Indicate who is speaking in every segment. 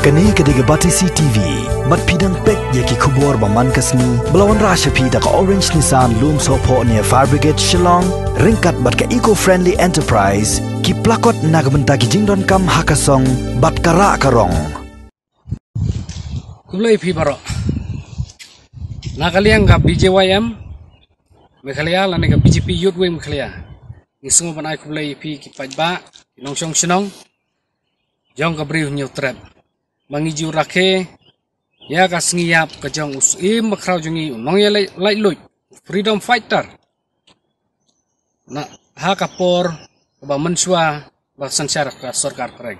Speaker 1: Kani kediga Batisi TV, mat pidang pek yaki kubur baman kasni, belawan rasha pida ka Orange Nissan Loom Sopo near Fire Brigade Shillong, ringkat bat ka eco-friendly enterprise, ki plakot nagbenta ki jingdon kam hakasong, bat kara karong.
Speaker 2: Kublai pi baro. Nakaliang ka BJYM, mekhalia lani ka BJP Youth Wing mekhalia. Ngisung banai kublai pi ki pajba, nongshong shinong, jong ka brief new trap. Mangiju rakhe ya ka sngiyap ka jong usim makraw jungi unong ya lai luit freedom fighter na ha kapor ba mensua ba sansar ka sarkar preg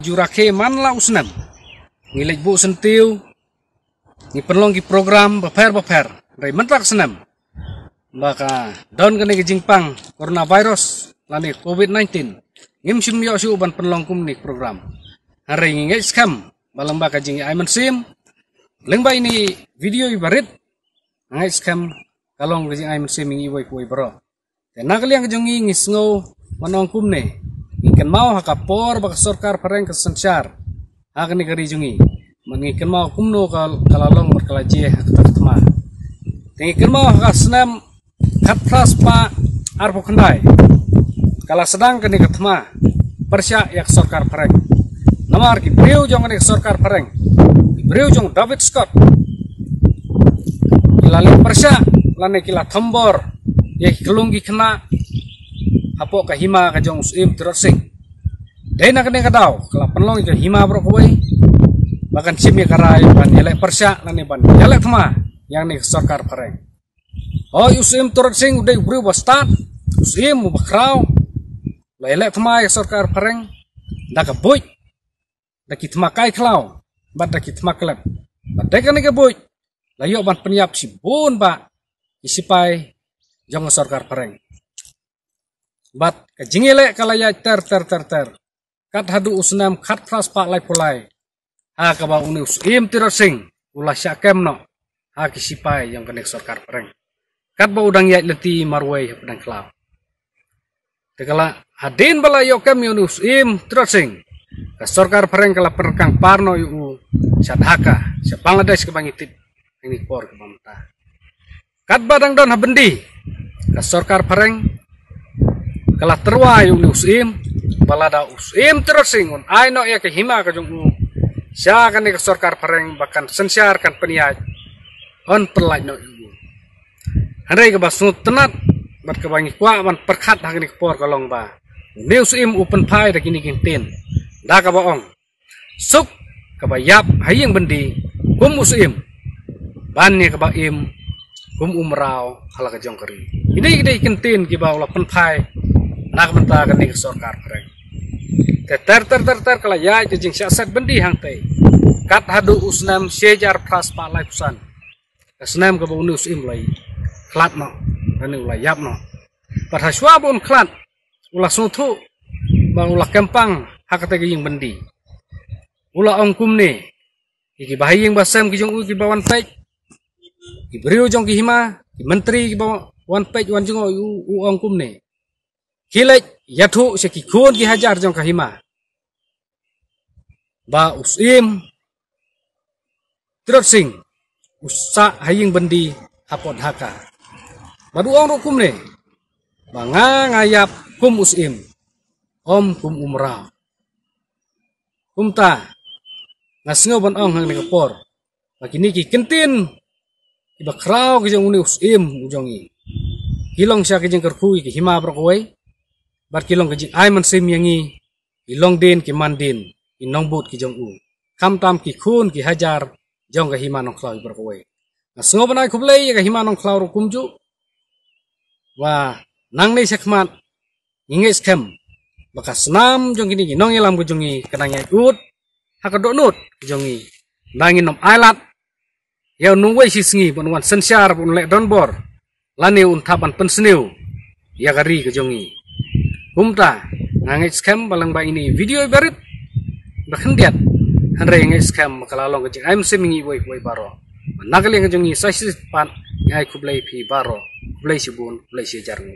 Speaker 2: ju rakhe man la usnam ngilej bu sentiu ni penlong ki program ba pher rai mentak senam maka don kene ki jingpang coronavirus lani covid-19 ngim sim yo su ban penlong kum ni program hari ini skam balamba kajing aiman sim lengba ini video ibarit ngai skam kalong kajing aiman sim ingi woi koi bro tenak liang kajing ngisngo manong kumne ikan mau hakapor bak sarkar pareng kesensyar hakni kari jungi mengikan mau kumno kalalong berkalaje hakatma ikan mau hakasnam katras pa arpo kendai kala sedang kini katma persya yak sarkar pareng Namar ki beliau jong anek sarkar pareng, beliau jong David Scott, lalu persya, lane kila thambor, ye kelunggi kena, hapo kahima kajong usim terusing, dena kene kadau, kala penlong ke hima bro koi, bahkan simi karai ban yelek persya, lane ban yelek thma, yang nek sarkar pareng. Oh usim terusing udah beliau bastat, usim mubakrau, yelek thma ya sarkar pareng, dah kebuj. Dakit makai klau, bat dakit maklep, bat dekan ke boy, layo ban penyap si bun ba, isipai jong sarkar pareng. Bat kajingile kalaya ter, kat hadu usnam kat pras pak lai pulai, ha kaba unius im tirosing, ulah syakem no, ha kisipai jong kenek sarkar pareng. Kat ba udang yait leti marwai pedang klau. Tekala hadin balayo kem unius im tirosing. Sarkar pareng kala perkang parno yu sadhaka sa Bangladesh ke bangitip ini por ke bamta kat badang don habendi ka sarkar pareng kala terwa yu usim balada usim terusing un aino ya ke hima ka jong sya kan ke sarkar pareng bahkan sensyar kan peniat on perlai no yu handai ke basu tenat bat ke bangi kwa man perkhat hang ni por kalong ba ni usim open pai da kini kintin dah kabaong suk kabayap hayeng bendi kum usim bannya kabaim kum umrau hala kajong kari ini kentin kiba ulah penpai nak benta kan ni sarkar pareng ter kala ya jing syasat bendi hang tei kat hadu usnam sejar pras palai pusan asnam ka bau usim lai klat no dan ulah yap no parhaswa bon klat ulah sutu ba ulah kempang hakata yang bendi ulah ongkum ne iki bahayeng basam ki jong ki bawan pej ki beriu jong ki hima ki menteri ki bawan pej wan jong u ongkum ne kilek yathu se ki khon ki hajar jong ka hima ba usim terusing usa hayeng bendi hapot haka badu ong kum ne banga ngayap kum usim om kum umrah kumta ngasngo ban ong hang nekapor bakini ki kentin iba kraw ki jong uni usim ujongi kilong sya ki jeng kerkui ki hima brokoi bar kilong ki jeng aiman sim yangi ilong din ki mandin inong but ki jong u kam tam ki khun ki hajar jong ka hima nong klaw brokoi ngasngo ban ai khublei ka hima nong klaw kumju wa nang nei sekmat inges kem bakas senam jong kini nong yelam ku jongi kenanya ut hakadok nut jongi nangin nom ailat ya nungwei sisngi bonwan sensyar pun lek donbor lani untapan penseniu ya kari ke jongi kumta nangis scam balang ba ini video barit bakhendiat hanre ngai scam kalalong ke I'm semingi woi baro nagali ke jongi sasis pan ngai kublai pi baro kublai sibun kublai sejarmu